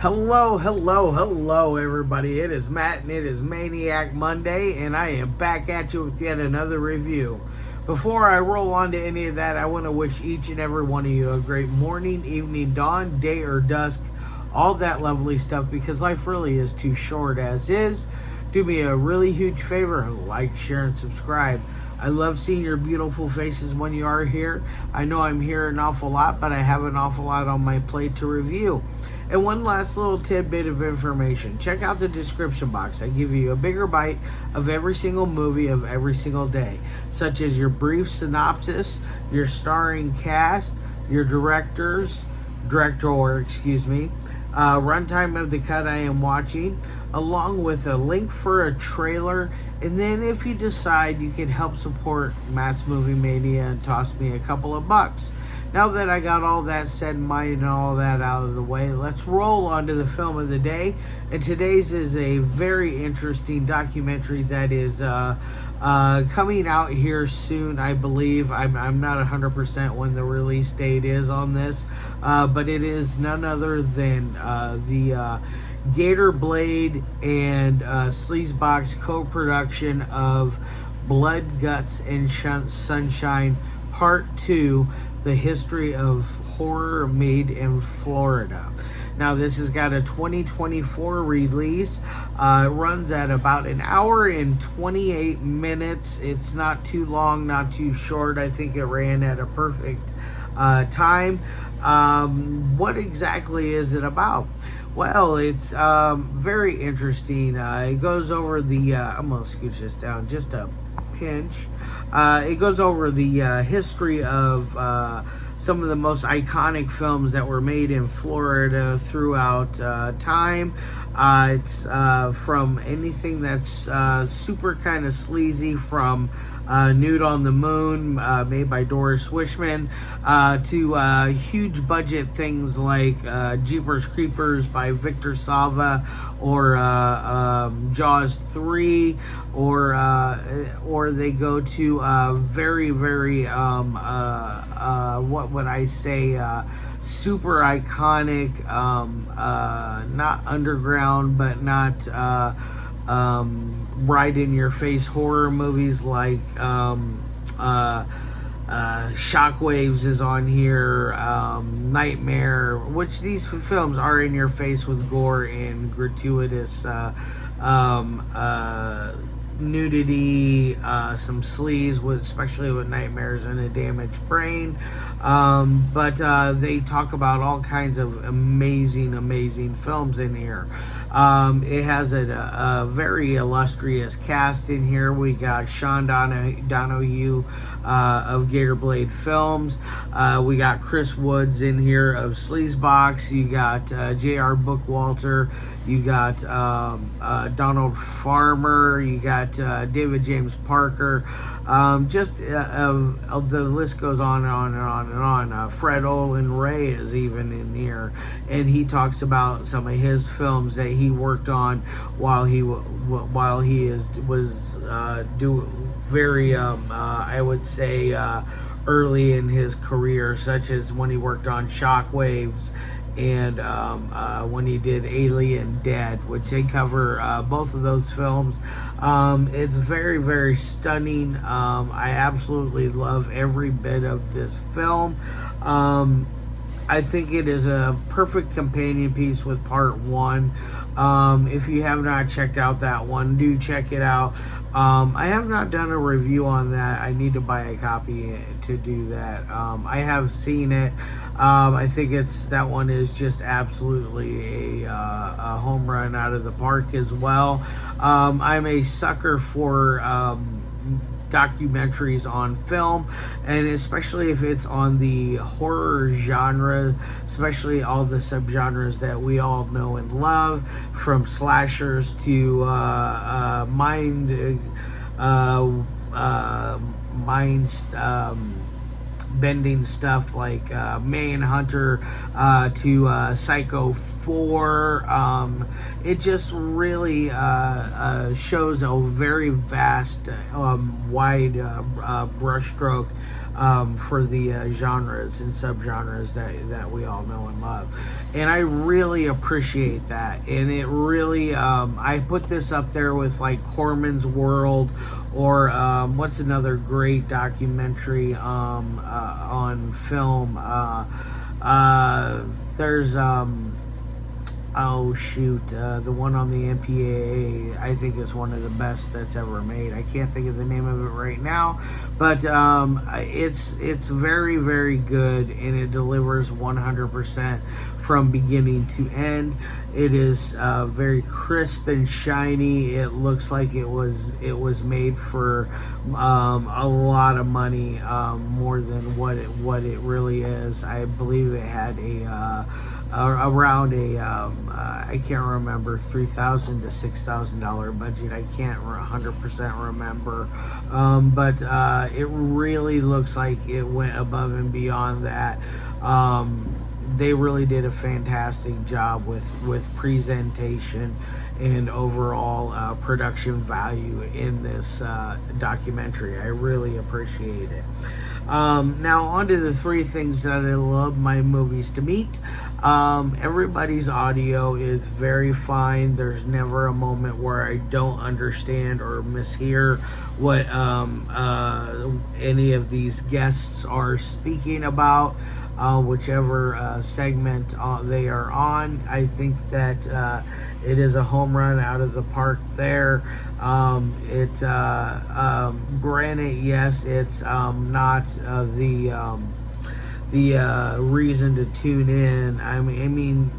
Hello, everybody. It is Matt and it is Maniac Monday, and I am back at you with yet another review. Before I roll on to any of that, I want to wish each and every one of you a great morning, evening, dawn, day, or dusk, all that lovely stuff, because life really is too short as is. Do me a really huge favor, like, share, and subscribe. I love seeing your beautiful faces when you are here. I know I'm here an awful lot, but I have an awful lot on my plate to review. And one last little tidbit of information. Check out the description box. I give you a bigger bite of every single movie of every single day, such as your brief synopsis, your starring cast, your director, runtime of the cut I am watching, along with a link for a trailer. And then if you decide, you can help support Matt's Movie Mania and toss me a couple of bucks. Now that I got all that said and mind and all that out of the way, let's roll on to the film of the day. And today's is a very interesting documentary that is coming out here soon, I believe. I'm not 100% when the release date is on this, but it is none other than the Gator Blade and Sleazebox co-production of Blood, Guts, and Sunshine Part 2, The History of Horror Made in Florida. Now, this has got a 2024 release. It runs at about an hour and 28 minutes. It's not too long, not too short. I think it ran at a perfect time. What exactly is it about? Well, it's very interesting. It goes over the... I'm going to scooch this down just a pinch. It goes over the history of some of the most iconic films that were made in Florida throughout time. It's from anything that's super kind of sleazy, from Nude on the Moon, made by Doris Wishman, to huge budget things like Jeepers Creepers by Victor Salva, or Jaws 3, or they go to very what would I say, super iconic, not underground, but not right in your face horror movies like Shockwaves is on here, Nightmare, which these films are in your face with gore and gratuitous nudity, some sleaze, especially with Nightmares and a Damaged Brain, but they talk about all kinds of amazing films in here. It has a very illustrious cast in here. We got Sean Donohue of Gator Blade Films. We got Chris Woods in here of Sleazebox. You got J.R. Bookwalter. You got Donald Farmer. You got David James Parker. The list goes on and on and on and on. Fred Olen Ray is even in here, and he talks about some of his films that he worked on while he was very I would say early in his career, such as when he worked on Shockwaves and when he did Alien Dead, which they cover both of those films. It's very stunning. I absolutely love every bit of this film. I think it is a perfect companion piece with part one. If you have not checked out that one, do check it out. I have not done a review on that. I need to buy a copy to do that. I have seen it. I think that one is just absolutely a home run out of the park as well. I'm a sucker for documentaries on film, and especially if it's on the horror genre, especially all the subgenres that we all know and love, from slashers to mind bending stuff like Manhunter to Psycho 4. It just really shows a very vast, wide brushstroke for the genres and subgenres that we all know and love. And I really appreciate that. And it really, I put this up there with like Corman's World, or what's another great documentary on film? There's oh shoot, the one on the MPAA, I think is one of the best that's ever made. I can't think of the name of it right now, but it's very, very good, and it delivers 100% from beginning to end. It is very crisp and shiny. It looks like it was made for a lot of money, more than what it really is. I believe it had around I can't remember, $3,000 to $6,000 budget. I can't 100% remember, but it really looks like it went above and beyond that. They really did a fantastic job with presentation and overall production value in this documentary. I really appreciate it. Now on to the three things that I love my movies to meet. Everybody's audio is very fine. There's never a moment where I don't understand or mishear what any of these guests are speaking about, whichever segment they are on. I think that it is a home run out of the park there. It's granted, yes, it's not the reason to tune in. I mean,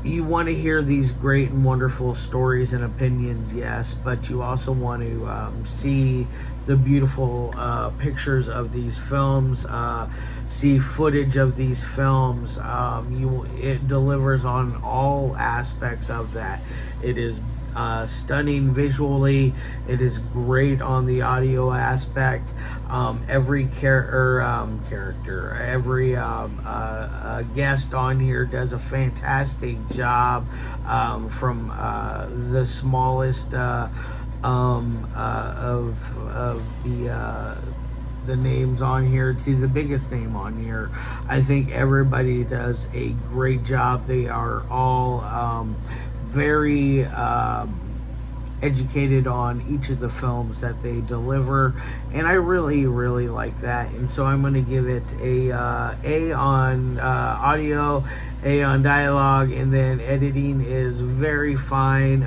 you want to hear these great and wonderful stories and opinions, yes, but you also want to see the beautiful pictures of these films, see footage of these films. It delivers on all aspects of that. It is stunning visually. It is great on the audio aspect. Every character, every guest on here does a fantastic job, from the smallest of the names on here to the biggest name on here. I think everybody does a great job. They are all very educated on each of the films that they deliver, and I really, really like that. And so I'm going to give it a on audio, A on dialogue, and then editing is very fine.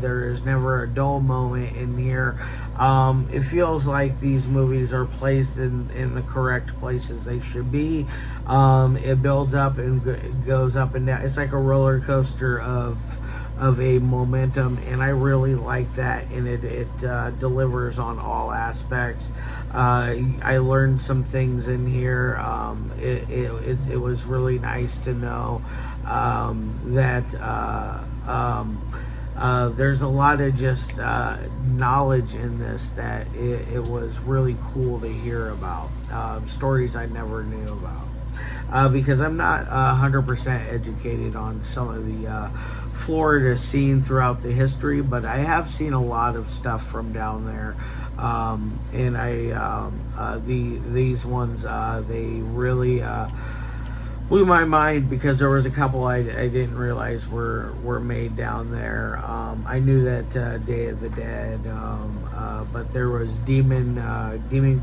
There is never a dull moment in here. It feels like these movies are placed in the correct places they should be. It builds up and goes up and down. It's like a roller coaster of a momentum, and I really like that, and it delivers on all aspects. I learned some things in here. It was really nice to know that there's a lot of just knowledge in this that it was really cool to hear about, stories I never knew about. Because I'm not 100% educated on some of the Florida scene throughout the history, but I have seen a lot of stuff from down there, and these ones they really blew my mind, because there was a couple I didn't realize were made down there. I knew that Day of the Dead, but there was Demon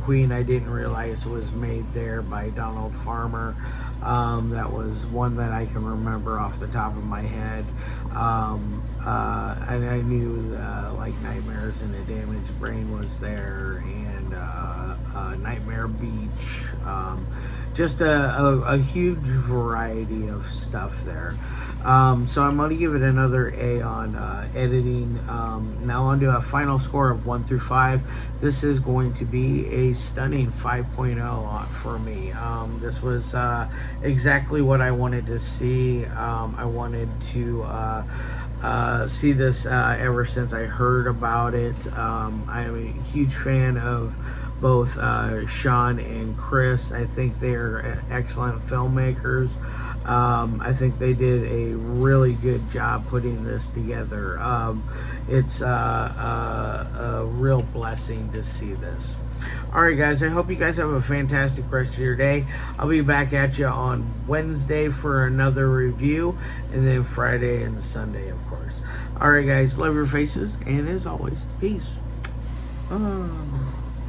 Queen. I didn't realize was made there by Donald Farmer. That was one that I can remember off the top of my head. And I knew like Nightmares and a Damaged Brain was there, and Nightmare Beach. Just a huge variety of stuff there. So I'm going to give it another A on editing. Now on to a final score of 1 through 5. This is going to be a stunning 5.0 for me. This was exactly what I wanted to see. I wanted to see this ever since I heard about it. I'm a huge fan of both Sean and Chris. I think they're excellent filmmakers. I think they did a really good job putting this together. It's a real blessing to see this. Alright, guys, I hope you guys have a fantastic rest of your day. I'll be back at you on Wednesday for another review, and then Friday and Sunday, of course. Alright, guys, love your faces, and as always, peace.